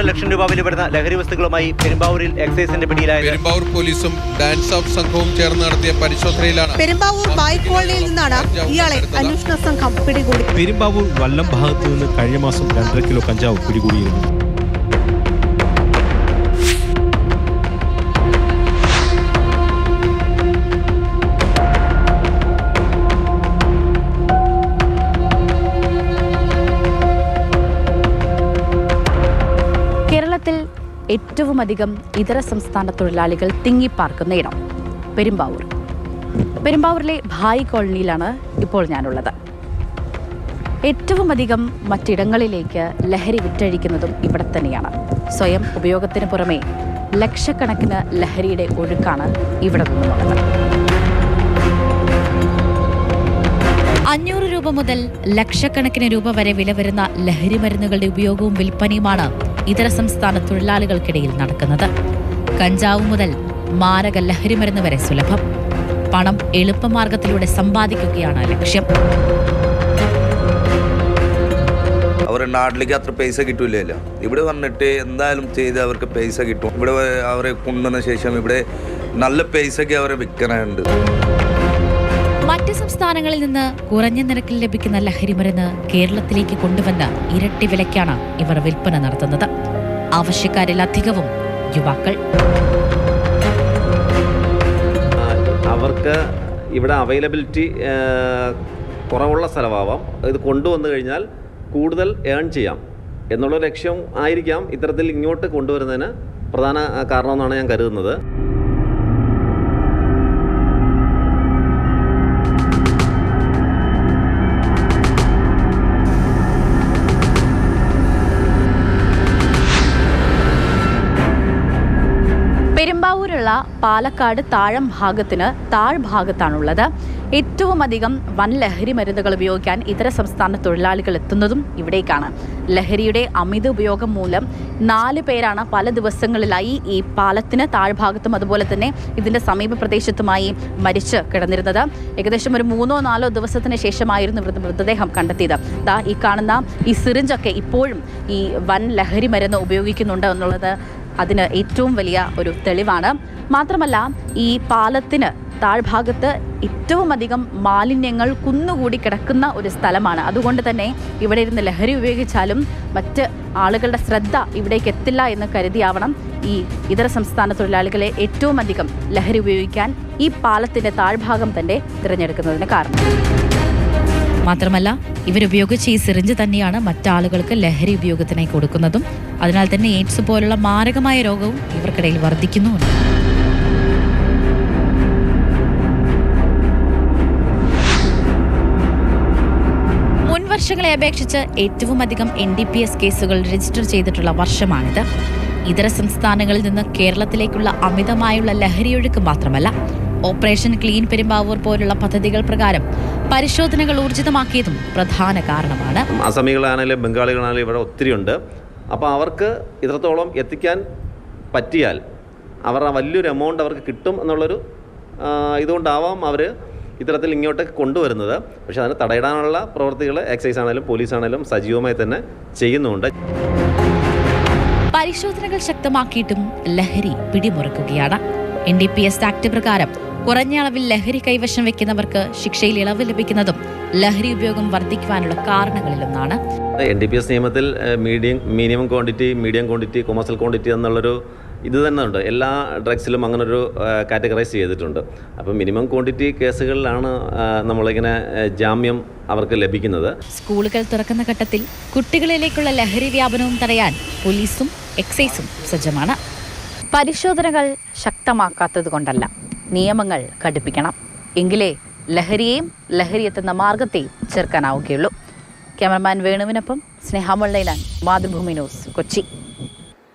ലക്ഷം രൂപ വില വരുന്ന ലഹരി വസ്തുക്കളുമായി പെരുമ്പാവൂരിൽ എക്സൈസിന്റെ പിടിയിലായത്. പെരുമ്പാവൂർ പോലീസും ഡാൻസ് ഓഫ് സംഘവും ചേർന്ന് നടത്തിയ പരിശോധനയിലാണ് പെരുമ്പാവൂർ ബായ്ക്കോളനിയിൽ നിന്നാണ് ഇയാളെ അന്വേഷണ സംഘം പിടികൂടി. പെരുമ്പാവൂർ വല്ലം ഭാഗത്തു നിന്ന് കഴിഞ്ഞ മാസം 2.5 കിലോ കഞ്ചാവ് പിടികൂടിയിരുന്നു. കേരളത്തിൽ ഏറ്റവും അധികം ഇതര സംസ്ഥാന തൊഴിലാളികൾ തിങ്ങിപ്പാർക്കുന്ന ഇടം പെരുമ്പാവൂരിലെ ഭായ് കോളനിയിലാണ് ഇപ്പോൾ ഞാനുള്ളത്. ഏറ്റവും അധികം മറ്റിടങ്ങളിലേക്ക് ലഹരി വിറ്റഴിക്കുന്നതും ഇവിടെ തന്നെയാണ്. സ്വയം ഉപയോഗത്തിന് പുറമെ ലക്ഷക്കണക്കിന് ലഹരിയുടെ ഒഴുക്കാണ് ഇവിടെ നിന്നുള്ളത്. 500 രൂപ മുതൽ ലക്ഷക്കണക്കിന് രൂപ വരെ വില വരുന്ന ലഹരി മരുന്നുകളുടെ ഉപയോഗവും വിൽപ്പനയുമാണ് ഇതര സംസ്ഥാന തൊഴിലാളികൾക്കിടയിൽ നടക്കുന്നത്. കഞ്ചാവ് മുതൽ മാരക ലഹരി മരുന്ന് വരെ സുലഭം. പണം എളുപ്പമാർഗത്തിലൂടെ സമ്പാദിക്കുകയാണ് ലക്ഷ്യം. അവരുടെ നാട്ടിലേക്ക് അത്ര പൈസ കിട്ടൂലല്ലോ. ഇവിടെ വന്നിട്ട് എന്തായാലും ചെയ്ത് അവർക്ക് പൈസ കിട്ടും. ഇവിടെ അവരെ കൊണ്ടുവന്ന ശേഷം ഇവിടെ നല്ല പൈസയ്ക്ക് അവരെ വിൽക്കാനുണ്ട്. മറ്റ് സംസ്ഥാനങ്ങളിൽ നിന്ന് കുറഞ്ഞ നിരക്കിൽ ലഭിക്കുന്ന ലഹരി മരുന്ന് കേരളത്തിലേക്ക് കൊണ്ടുവന്ന ഇരട്ടി വിലയ്ക്കാണ് ഇവർ വിൽപ്പന നടത്തുന്നത്. ആവശ്യക്കാരിൽ അധികവും യുവാക്കൾ. അവർക്ക് ഇവിടെ അവൈലബിലിറ്റി കുറവുള്ള സ്ഥലമാവാം. ഇത് കൊണ്ടുവന്നു കഴിഞ്ഞാൽ കൂടുതൽ ഏൺ ചെയ്യാം എന്നുള്ള ലക്ഷ്യം ആയിരിക്കാം ഇത്തരത്തിൽ ഇങ്ങോട്ട് കൊണ്ടുവരുന്നതിന് പ്രധാന കാരണമെന്നാണ് ഞാൻ കരുതുന്നത്. പെരുമ്പാവൂരുള്ള പാലക്കാട് താഴം ഭാഗത്തിന് താഴ്ഭാഗത്താണുള്ളത്. ഏറ്റവും അധികം വൻ ലഹരി മരുന്നുകൾ ഉപയോഗിക്കാൻ ഇതര സംസ്ഥാന തൊഴിലാളികൾ എത്തുന്നതും ഇവിടേക്കാണ്. ലഹരിയുടെ അമിത ഉപയോഗം മൂലം 4 പേരാണ് പല ദിവസങ്ങളിലായി ഈ പാലത്തിന് താഴ്ഭാഗത്തും അതുപോലെ തന്നെ ഇതിൻ്റെ സമീപ പ്രദേശത്തുമായി മരിച്ച് കിടന്നിരുന്നത്. ഏകദേശം ഒരു 3-4 ദിവസത്തിന് ശേഷമായിരുന്നു മൃതദേഹം കണ്ടെത്തിയത്. ഈ കാണുന്ന ഈ സിറിഞ്ചൊക്കെ ഇപ്പോഴും ഈ വൻ ലഹരി മരുന്ന് ഉപയോഗിക്കുന്നുണ്ട് എന്നുള്ളത് അതിന് ഏറ്റവും വലിയ ഒരു തെളിവാണ്. മാത്രമല്ല ഈ പാലത്തിന് താഴ്ഭാഗത്ത് ഏറ്റവും അധികം മാലിന്യങ്ങൾ കുന്നുകൂടി കിടക്കുന്ന ഒരു സ്ഥലമാണ്. അതുകൊണ്ട് തന്നെ ഇവിടെ ഇരുന്ന് ലഹരി ഉപയോഗിച്ചാലും മറ്റ് ആളുകളുടെ ശ്രദ്ധ ഇവിടേക്ക് എത്തില്ല എന്ന് കരുതിയാവണം ഈ ഇതര സംസ്ഥാന തൊഴിലാളികളെ ഏറ്റവും അധികം ലഹരി ഉപയോഗിക്കാൻ ഈ പാലത്തിൻ്റെ താഴ്ഭാഗം തന്നെ തിരഞ്ഞെടുക്കുന്നതിന് കാരണം. മാത്രമല്ല ഇവരുപയോഗിച്ച ഈ സിറിഞ്ച് തന്നെയാണ് മറ്റാളുകൾക്ക് ലഹരി ഉപയോഗത്തിനായി കൊടുക്കുന്നതും. അതിനാൽ തന്നെ എയ്ഡ്സ് പോലുള്ള മാരകമായ രോഗവും ഇവർക്കിടയിൽ വർദ്ധിക്കുന്നുമുണ്ട്. മുൻ വർഷങ്ങളെ അപേക്ഷിച്ച് ഏറ്റവും അധികം NDPS കേസുകൾ രജിസ്റ്റർ ചെയ്തിട്ടുള്ള വർഷമാണിത്. ഇതര സംസ്ഥാനങ്ങളിൽ നിന്ന് കേരളത്തിലേക്കുള്ള അമിതമായുള്ള ലഹരിയൊഴുക്ക് മാത്രമല്ല, ഓപ്പറേഷൻ ക്ലീൻ പെരുമ്പാവൂർ പോലുള്ള പദ്ധതികൾ പ്രകാരം പരിശോധനകൾ ഊർജിതമാക്കിയതും പ്രധാന കാരണമാണ്. അസമികളാണെങ്കിലും ബംഗാളികളാണെങ്കിലും ഇവിടെ ഒത്തിരിയുണ്ട്. അപ്പോൾ അവർക്ക് ഇത്രത്തോളം എത്തിക്കാൻ പറ്റിയാൽ അവരുടെ വലിയൊരു എമൗണ്ട് അവർക്ക് കിട്ടും എന്നുള്ളൊരു ഇതുകൊണ്ടാവാം അവർ ഇത്തരത്തിൽ ഇങ്ങോട്ട് കൊണ്ടുവരുന്നത്. പക്ഷേ അതിന് തടയിടാനുള്ള പ്രവൃത്തികൾ എക്സൈസ് ആണെങ്കിലും പോലീസ് ആണെങ്കിലും സജീവമായി തന്നെ ചെയ്യുന്നുണ്ട്. പരിശോധനകൾ ശക്തമാക്കിയിട്ടും ലഹരി പിടിമുറുക്കുകയാണ്. NDPS ആക്ട് പ്രകാരം കുറഞ്ഞ അളവിൽ ലഹരി കൈവശം വെക്കുന്നവർക്ക് ശിക്ഷയിൽ ഇളവ് ലഭിക്കുന്നതും ലഹരി ഉപയോഗം വർദ്ധിക്കുവാനുള്ള കാരണങ്ങളിലൊന്നാണ്. NDPS നിയമത്തിൽ minimum quantity, medium quantity, commercial quantity എന്നുള്ളൊരു ഇത് തന്നെ ഉണ്ട്. എല്ലാ ഡ്രഗ്സിലും അങ്ങനൊരു കാറ്റഗറൈസ് ചെയ്തിട്ടുണ്ട്. അപ്പോൾ മിനിമം ക്വാണ്ടിറ്റി കേസുകളിലാണ് നമ്മളിങ്ങനെ ജാമ്യം അവർക്ക് ലഭിക്കുന്നത്. സ്കൂളുകൾ തുറക്കുന്ന ഘട്ടത്തിൽ കുട്ടികളിലേക്കുള്ള ലഹരി വ്യാപനവും തടയാൻ പോലീസും എക്സൈസും സജ്ജമാണ്. പരിശോധനകൾ ശക്തമാക്കാത്തത് കൊണ്ടല്ല, നിയമങ്ങൾ കടുപ്പിക്കണം. എങ്കിലേ ലഹരിയെയും ലഹരി എത്തുന്ന മാർഗത്തെയും ചെറുക്കാനാവുകയുള്ളൂ. ക്യാമറമാൻ വേണുവിനൊപ്പം സ്നേഹമുള്ളയിലാണ്, മാതൃഭൂമി ന്യൂസ്, കൊച്ചി.